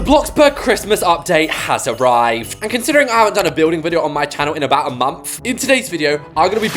Bloxburg Christmas update has arrived. And considering I haven't done a building video on my channel in about a month, in today's video, I'm gonna be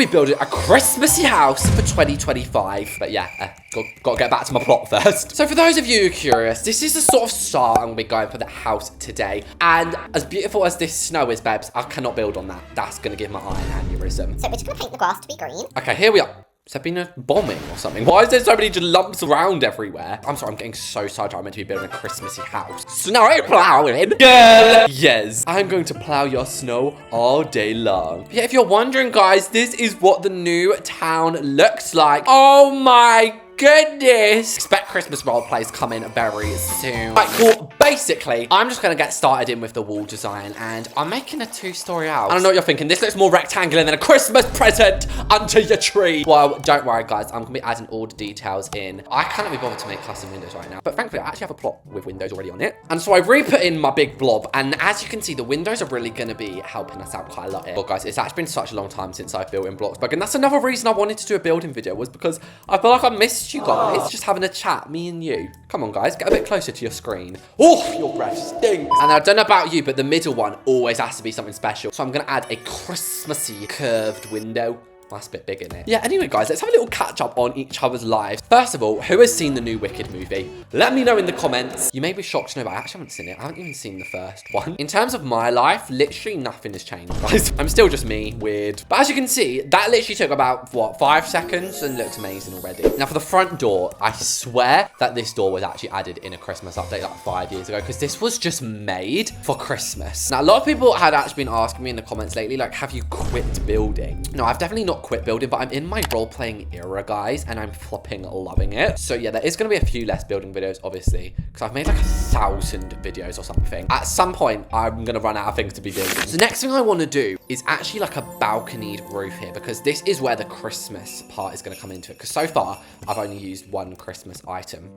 building a Christmassy house for 2025. But yeah, gotta get back to my plot first. So for those of you who are curious, this is the sort of start I'm gonna be going for the house today. And as beautiful as this snow is, babes, I cannot build on that. That's gonna give my eye an aneurysm. So we're just gonna paint the grass to be green. Okay, here we are. Has there been a bombing or something? Why is there so many just lumps around everywhere? I'm sorry, I'm getting so sidetracked. I'm meant to be building a Christmassy house. Snow plowing. Girl. Yes. I'm going to plow your snow all day long. But yeah, if you're wondering, guys, this is what the new town looks like. Oh my goodness. Expect Christmas roleplays coming very soon. Right, cool. Basically, I'm just going to get started in with the wall design, and I'm making a two-story house. I don't know what you're thinking. This looks more rectangular than a Christmas present under your tree. Well, don't worry, guys. I'm going to be adding all the details in. I cannot be bothered to make custom windows right now, but thankfully, I actually have a plot with windows already on it. And so I re-put in my big blob, and as you can see, the windows are really going to be helping us out quite a lot here. Well, guys, it's actually been such a long time since I've built in Bloxburg, and that's another reason I wanted to do a building video, was because I feel like I missed you guys, just having a chat, me and you. Come on, guys, get a bit closer to your screen. Oh, your breath stinks. And I don't know about you, but the middle one always has to be something special. So I'm gonna add a Christmassy curved window. That's a bit big, isn't it? Yeah, anyway, guys, let's have a little catch up on each other's lives. First of all, who has seen the new Wicked movie? Let me know in the comments. You may be shocked to know, but I actually haven't seen it. I haven't even seen the first one. In terms of my life, literally nothing has changed, guys. I'm still just me, weird. But as you can see, that literally took about, what, 5 seconds and looks amazing already. Now, for the front door, I swear that this door was actually added in a Christmas update like 5 years ago, because this was just made for Christmas. Now, a lot of people had actually been asking me in the comments lately, like, have you quit building? No, I've definitely not quit building, but I'm in my role-playing era, guys, and I'm flipping loving it. So yeah, there is going to be a few less building videos, obviously, because I've made like 1,000 videos or something. At some point, I'm going to run out of things to be building. So the next thing I want to do is actually like a balconied roof here, because this is where the Christmas part is going to come into it, because so far, I've only used one Christmas item.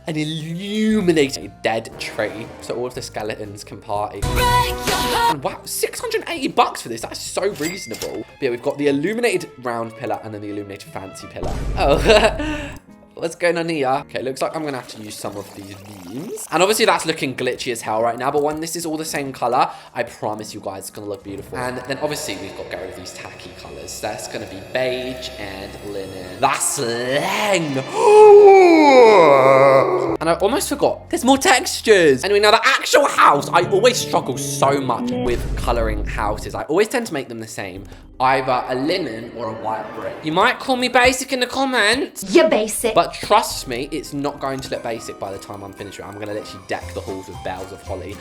An illuminated dead tree, so all of the skeletons can party. And wow, 680 bucks for this. That's so reasonable. But yeah, we've got the illuminated round pillar and then the illuminated fancy pillar. Oh, what's going on here? Okay, looks like I'm gonna have to use some of these beams. And obviously that's looking glitchy as hell right now, but when this is all the same color, I promise you guys it's gonna look beautiful. And then obviously we've got to get rid of these tacky colors. That's gonna be beige and linen. That's slang. And I almost forgot, there's more textures. Anyway, now the actual house, I always struggle so much with coloring houses. I always tend to make them the same, either a linen or a white brick. You might call me basic in the comments. You're basic. But trust me, it's not going to look basic by the time I'm finished with it. I'm gonna literally deck the halls with bells of holly.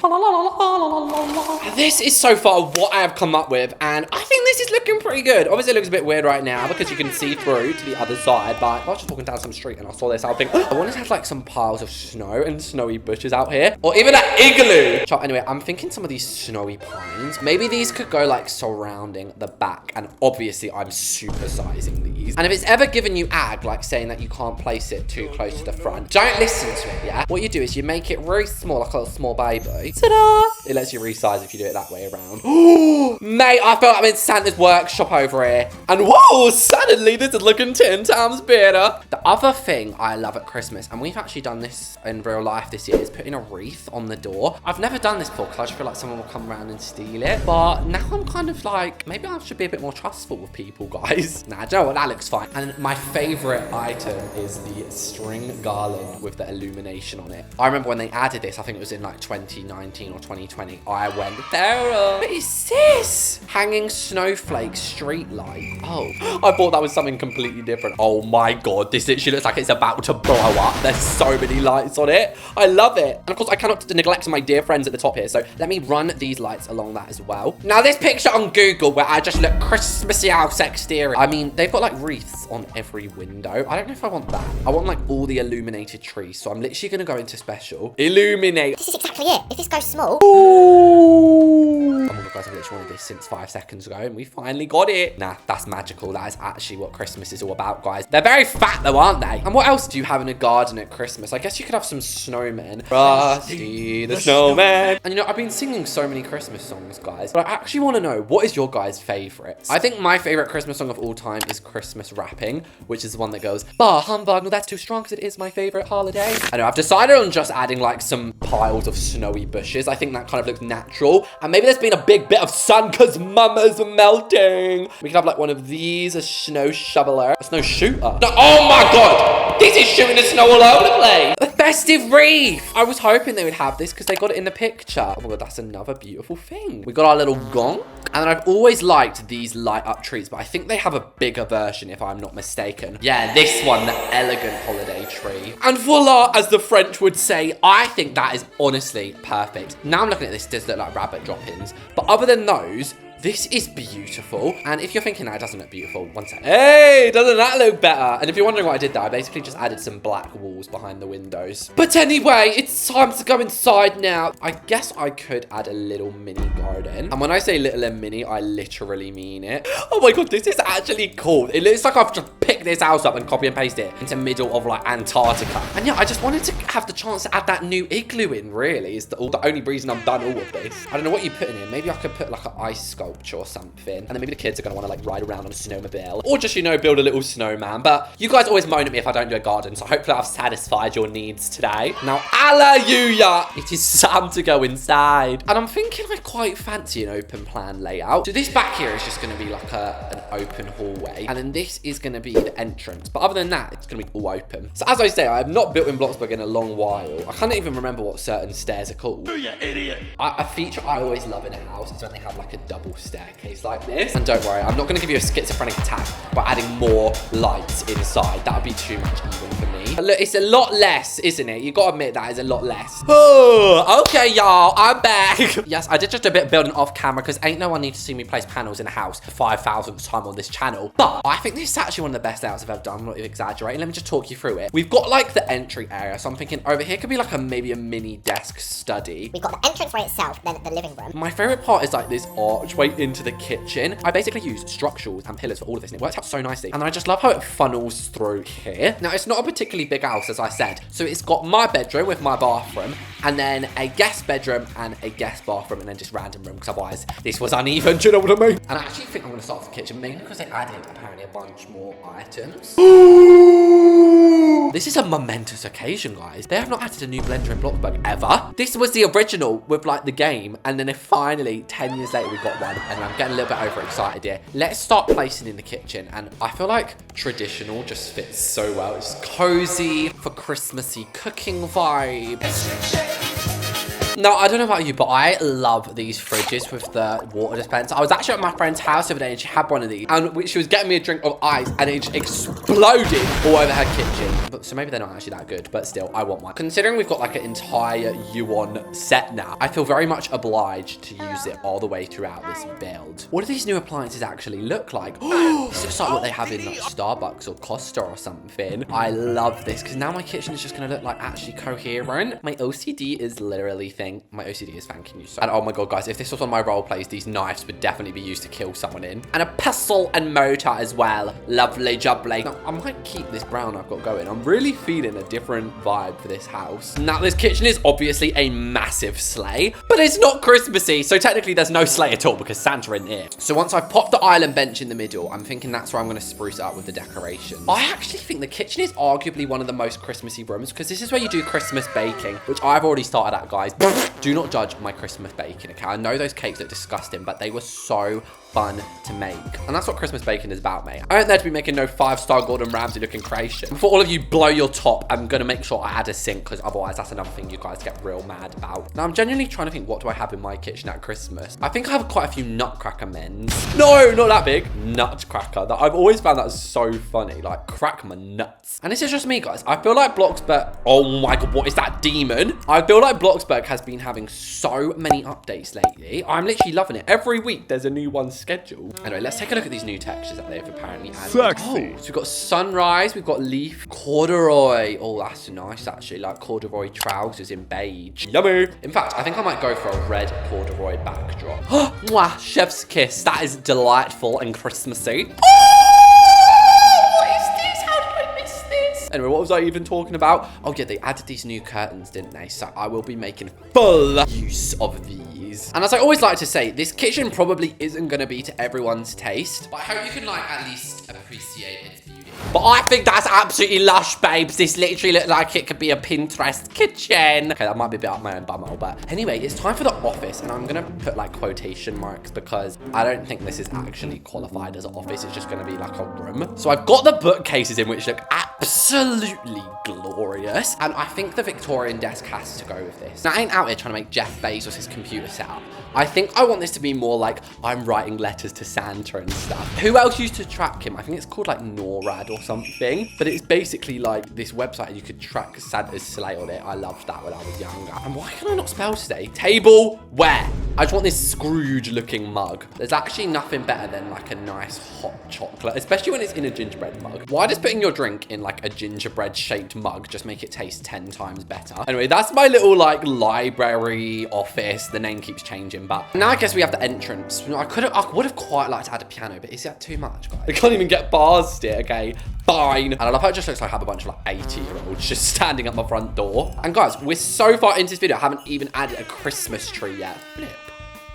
This is so far what I have come up with, and I think this is looking pretty good. Obviously it looks a bit weird right now because you can see through to the other side, but I was just walking down some street and I saw this, I think, I wanted to have like some piles of snow and snowy bushes out here, or even an igloo. So anyway, I'm thinking some of these snowy pines, maybe these could go like surrounding the back, and obviously I'm supersizing these. And if it's ever given you ag, like saying that you can't place it too close to the front, don't listen to it, yeah? What you do is you make it really small, like a little small baby. Ta-da! It lets you resize if you do it that way around. Oh, mate, I felt I'm in Santa's workshop over here. And whoa, suddenly this is looking 10 times better. The other thing I love at Christmas, and we've actually done this in real life this year, is putting a wreath on the door. I've never done this before because I just feel like someone will come around and steal it. But now I'm kind of like, maybe I should be a bit more trustful with people, guys. Nah, do you know what? That looks fine. And my favorite item is the string garland with the illumination on it. I remember when they added this, I think it was in like 2019 or 2020, I went, Sarah, what is this? Hanging snowflake street light. Oh, I thought that was something completely different. Oh my God, this literally looks like it's about to blow up. There's so many lights on it. I love it. And of course, I cannot neglect my dear friends at the top here. So let me run these lights along that as well. Now this picture on Google where I just look Christmassy house exterior. I mean, they've got like wreaths on every window. I don't know if I want that. I want like all the illuminated trees. So I'm literally going to go into special. Illuminate. This is exactly it. If this goes small. Ooh. Oh my god, guys, I've literally wanted this since 5 seconds ago, and we finally got it. Nah, that's magical. That is actually what Christmas is all about, guys. They're very fat, though, aren't they? And what else do you have in a garden at Christmas? I guess you could have some snowmen. Frosty the snowman. And, you know, I've been singing so many Christmas songs, guys, but I actually want to know, what is your guys' favorites? I think my favorite Christmas song of all time is Christmas Wrapping, which is the one that goes, bah humbug, no, that's too strong because it is my favorite holiday. I know, I've decided on just adding like some piles of snowy bushes. I think that kind of looks natural. And maybe there's been a big bit of sun because mama's melting. We can have like one of these, a snow shoveler, a snow shooter. No, oh my god, this is shooting the snow all over the place. A festive wreath. I was hoping they would have this because they got it in the picture. Oh my god, that's another beautiful thing. We got our little gong. And I've always liked these light up trees, but I think they have a bigger version if I'm not mistaken. Yeah, this one, the elegant holiday tree. And voila, as the French would say, I think that is honestly perfect. Now I'm looking at this, it does look like rabbit drop-ins. But other than those, this is beautiful. And if you're thinking that it doesn't look beautiful, one second. Hey, doesn't that look better? And if you're wondering what I did there, I basically just added some black walls behind the windows. But anyway, it's time to go inside now. I guess I could add a little mini garden. And when I say little and mini, I literally mean it. Oh my god, this is actually cool. It looks like I've just picked this house up and copy and paste it into middle of like Antarctica. And yeah, I just wanted to have the chance to add that new igloo in, really. Is the only reason I've done all of this. I don't know what you put in here. Maybe I could put like an ice sculpture or something, and then maybe the kids are going to want to like ride around on a snowmobile, or just, you know, build a little snowman. But you guys always moan at me if I don't do a garden, so hopefully I've satisfied your needs today. Now, hallelujah, it is time to go inside. And I'm thinking I quite fancy an open plan layout. So this back here is just going to be like an open hallway, and then this is going to be the entrance. But other than that, it's going to be all open. So as I say, I have not built in Bloxburg in a long while. I can't even remember what certain stairs are called. Oh, you idiot. A feature I always love in a house is when they have like a double staircase like this. And don't worry, I'm not going to give you a schizophrenic attack by adding more lights inside. That would be too much even for me. But look, it's a lot less, isn't it? You got to admit that is a lot less. Oh, okay, y'all, I'm back. Yes, I did just a bit of building off camera because ain't no one need to see me place panels in a house for 5,000th time on this channel. But I think this is actually one of the best layouts I've ever done. I'm not even exaggerating. Let me just talk you through it. We've got like the entry area. So I'm thinking over here could be like maybe a mini desk study. We've got the entrance for itself, then the living room. My favorite part is like this archway into the kitchen. I basically used structurals and pillars for all of this, and it worked out so nicely. And I just love how it funnels through here. Now, it's not a particularly big house, as I said. So it's got my bedroom with my bathroom, and then a guest bedroom and a guest bathroom, and then just random room, because otherwise this was uneven. Do you know what I mean? And I actually think I'm going to start with the kitchen, mainly because they added apparently a bunch more items. This is a momentous occasion, guys. They have not added a new blender in Bloxburg ever. This was the original with like the game, and then finally 10 years later we got one, and I'm getting a little bit overexcited here. Let's start placing in the kitchen, and I feel like traditional just fits so well. It's cozy for Christmassy cooking vibe. No, I don't know about you, but I love these fridges with the water dispenser. I was actually at my friend's house the other day and she had one of these, and she was getting me a drink of ice and it just exploded all over her kitchen. But so maybe they're not actually that good, but still, I want one. Considering we've got like an entire Yuan set now, I feel very much obliged to use it all the way throughout this build. What do these new appliances actually look like? Oh, this looks like what they have in like Starbucks or Costa or something. I love this because now my kitchen is just going to look like actually coherent. My OCD is literally my OCD is thanking you so. And oh my god, guys, if this was on my role plays, these knives would definitely be used to kill someone in. And a pestle and mortar as well. Lovely jubbly. Now, I might keep this brown I've got going. I'm really feeling a different vibe for this house. Now, this kitchen is obviously a massive sleigh, but it's not Christmassy, so technically there's no sleigh at all because Santa isn't here. So once I've popped the island bench in the middle, I'm thinking that's where I'm going to spruce it up with the decorations. I actually think the kitchen is arguably one of the most Christmassy rooms because this is where you do Christmas baking, which I've already started at, guys. Do not judge my Christmas baking, okay? I know those cakes look disgusting, but they were so fun to make. And that's what Christmas baking is about, mate. I ain't there to be making no 5-star Gordon Ramsay looking creation. Before all of you blow your top, I'm gonna make sure I add a sink because otherwise that's another thing you guys get real mad about. Now, I'm genuinely trying to think, what do I have in my kitchen at Christmas? I think I have quite a few nutcracker men's. No, not that big. Nutcracker. I've always found that so funny. Like, crack my nuts. And this is just me, guys. I feel like Bloxburg... Oh my god, what is that demon? I feel like Bloxburg has has been having so many updates lately. I'm literally loving it. Every week there's a new one scheduled. Anyway, let's take a look at these new textures that they've apparently added. Sexy. Oh, so we've got sunrise, we've got leaf, corduroy. Oh, that's nice actually, like corduroy trousers in beige. Yummy. In fact, I think I might go for a red corduroy backdrop. Mwah, chef's kiss. That is delightful and Christmassy. Anyway, what was I even talking about? Oh yeah, they added these new curtains, didn't they? So I will be making full use of these. And as I always like to say, this kitchen probably isn't going to be to everyone's taste, but I hope you can like at least appreciate its beauty. But I think that's absolutely lush, babes. This literally looks like it could be a Pinterest kitchen. Okay, that might be a bit up my own bumhole, but anyway, it's time for the office, and I'm gonna put like quotation marks because I don't think this is actually qualified as an office. It's just gonna be like a room. So I've got the bookcases in, which look absolutely glorious, and I think the Victorian desk has to go with this. Now, I ain't out here trying to make Jeff Bezos' computer setup. I think I want this to be more like I'm writing letters to Santa and stuff. Who else used to track him? I think it's called like NORAD or something, but it's basically like this website and you could track Santa's sleigh on it. I loved that when I was younger. And why can I not spell today? Tableware. I just want this Scrooge looking mug. There's actually nothing better than like a nice hot chocolate, especially when it's in a gingerbread mug. Why does putting your drink in like a gingerbread shaped mug just make it taste 10 times better? Anyway, that's my little like library office. The name keeps changing, but now I guess we have the entrance. I would have quite liked to add a piano, but is that too much, guys? I can't even get bars still, okay? Fine. And I love how it just looks like I have a bunch of like 80-year-olds just standing at my front door. And guys, we're so far into this video, I haven't even added a Christmas tree yet. Flip.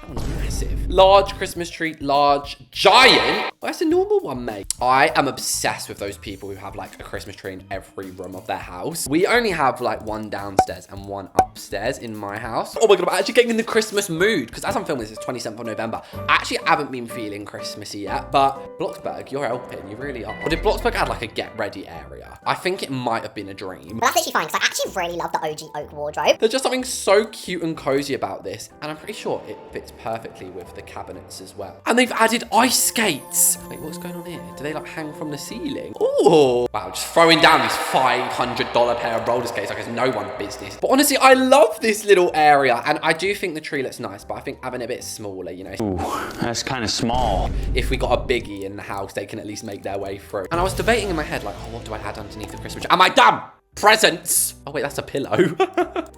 That one's massive. Large Christmas tree, large, giant. Oh, that's a normal one, mate. I am obsessed with those people who have like a Christmas tree in every room of their house. We only have like one downstairs and one upstairs in my house. Oh my God, I'm actually getting in the Christmas mood because as I'm filming this, it's 27th of November. I actually haven't been feeling Christmassy yet, but Bloxburg, you're helping. You really are. Or did Bloxburg add like a get ready area? I think it might have been a dream. But that's actually fine because I actually really love the OG oak wardrobe. There's just something so cute and cozy about this, and I'm pretty sure it fits perfectly with the cabinets as well. And they've added ice skates. Wait, what's going on here? Do they like hang from the ceiling? Oh, wow, just throwing down this $500 pair of roller skates like it's no one's business. But honestly, I love this little area, and I do think the tree looks nice, but I think having it a bit smaller, you know. Ooh, that's kind of small. If we got a biggie in the house, they can at least make their way through. And I was debating in my head, like, oh, what do I add underneath the Christmas tree? Am I dumb? Presents. Oh wait, that's a pillow.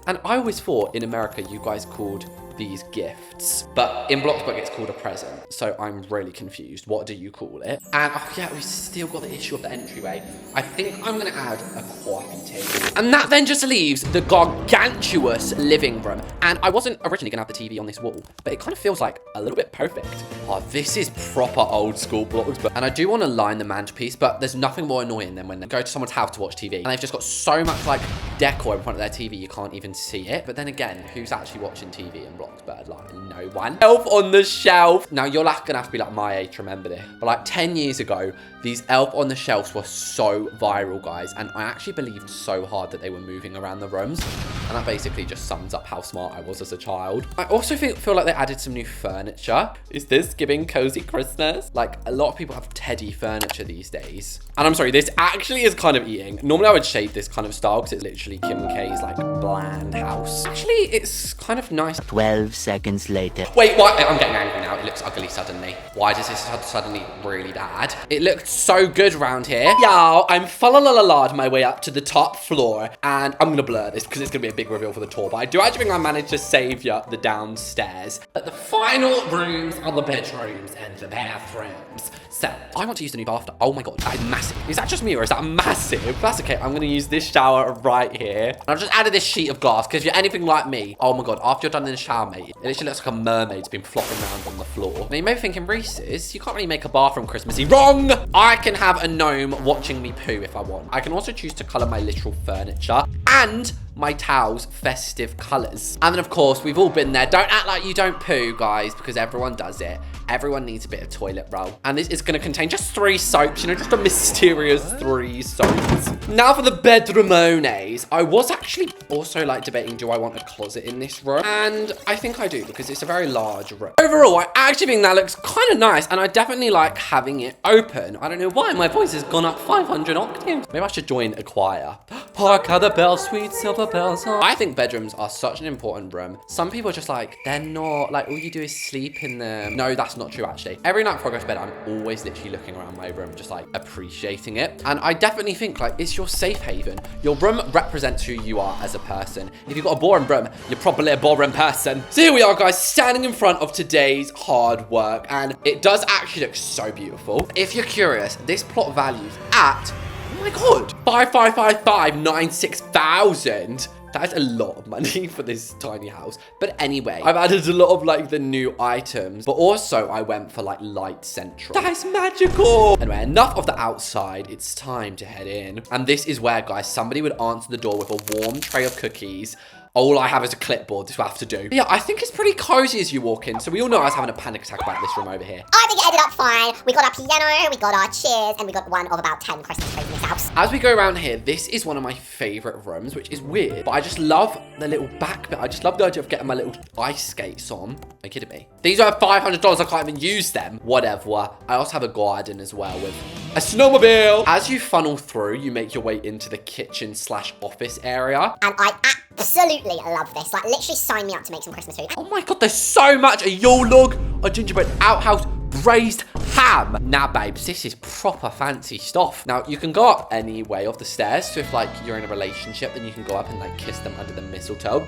And I always thought in America you guys called these gifts, but in Bloxburg it's called a present. So I'm really confused. What do you call it? And oh yeah, we still got the issue of the entryway. I think I'm gonna add a coffee table. And that then just leaves the gargantuous living room. And I wasn't originally gonna have the TV on this wall, but it kind of feels like a little bit perfect. Oh, this is proper old school Bloxburg. And I do want to line the mantelpiece, but there's nothing more annoying than when they go to someone's house to watch TV and they've just got so much like decor in front of their TV you can't even see it. But then again, who's actually watching TV in Bloxburg? Like no one. Elf on the Shelf. Now you're like gonna have to be like my age to remember this, but like 10 years ago these Elf on the Shelves were so viral, guys, and I actually believed so hard that they were moving around the rooms, and that basically just sums up how smart I was as a child. I also feel like they added some new furniture. Is this giving cozy Christmas? Like a lot of people have teddy furniture these days, and I'm sorry, this actually is kind of eating. Normally I would shade this kind of style because it's literally Kim K's like bland house. Actually, it's kind of nice. 12 seconds later. Wait, what? I'm getting angry now. It looks ugly suddenly. Why does this suddenly really bad? It looked so good around here. Y'all, I'm fa-la-la-la-la'd my way up to the top floor, and I'm gonna blur this because it's gonna be a big reveal for the tour, but I do actually think I managed to save you the downstairs. But the final rooms are the bedrooms and the bathrooms. So, I want to use the new bath. Oh my God, that is massive. Is that just me or is that massive? That's okay, I'm gonna use this shower right here. And I've just added this sheet of glass because if you're anything like me, oh my God, after you're done in the shower, mate, it literally looks like a mermaid's been flopping around on the floor. Now you may be thinking, Reese's, you can't really make a bathroom Christmassy. Wrong! I can have a gnome watching me poo if I want. I can also choose to colour my literal furniture and my towels festive colours. And then of course, we've all been there. Don't act like you don't poo, guys, because everyone does it. everyone needs a bit of toilet roll. And this is going to contain just 3 soaps, you know, just a mysterious 3 soaps. Now for the bedroomones. I was actually also like debating, do I want a closet in this room? And I think I do, because it's a very large room. Overall, I actually think that looks kind of nice, and I definitely like having it open. I don't know why my voice has gone up 500 octaves. Maybe I should join a choir. Hark how the bells, sweet silver bells. I think bedrooms are such an important room. Some people are just like, they're not, like, all you do is sleep in them. No, that's not true, actually. Every night before I go to bed, I'm always literally looking around my room, just like appreciating it. And I definitely think like it's your safe haven. Your room represents who you are as a person. If you've got a boring room, you're probably a boring person. So here we are, guys, standing in front of today's hard work, and it does actually look so beautiful. If you're curious, this plot values at, oh my god, 5,555,960,000. That is a lot of money for this tiny house. But anyway, I've added a lot of like the new items, but also I went for like light central. That is magical. Anyway, enough of the outside. It's time to head in. And this is where, guys, somebody would answer the door with a warm tray of cookies. All I have is a clipboard. This is what I have to do. But yeah, I think it's pretty cozy as you walk in. So we all know I was having a panic attack about this room over here. I think it ended up fine. We got our piano, we got our chairs, and we got one of about 10 Christmas trees in this house. As we go around here, this is one of my favorite rooms, which is weird, but I just love the little back bit. I just love the idea of getting my little ice skates on. Are you kidding me? These are $500. I can't even use them. Whatever. I also have a garden as well with a snowmobile. As you funnel through, you make your way into the kitchen / office area. And I absolutely love this. Like, literally sign me up to make some Christmas food. Oh my god, there's so much. A Yule log, a gingerbread outhouse, braised ham. Now, babes, this is proper fancy stuff. Now, you can go up any way of the stairs. So if, like, you're in a relationship, then you can go up and, like, kiss them under the mistletoe.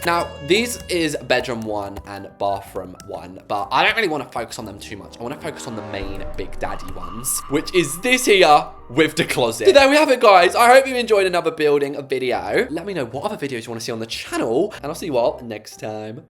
Now, these is bedroom 1 and bathroom 1, but I don't really want to focus on them too much. I want to focus on the main big daddy ones, which is this here with the closet. So there we have it, guys. I hope you enjoyed another building video. Let me know what other videos you want to see on the channel, and I'll see you all next time.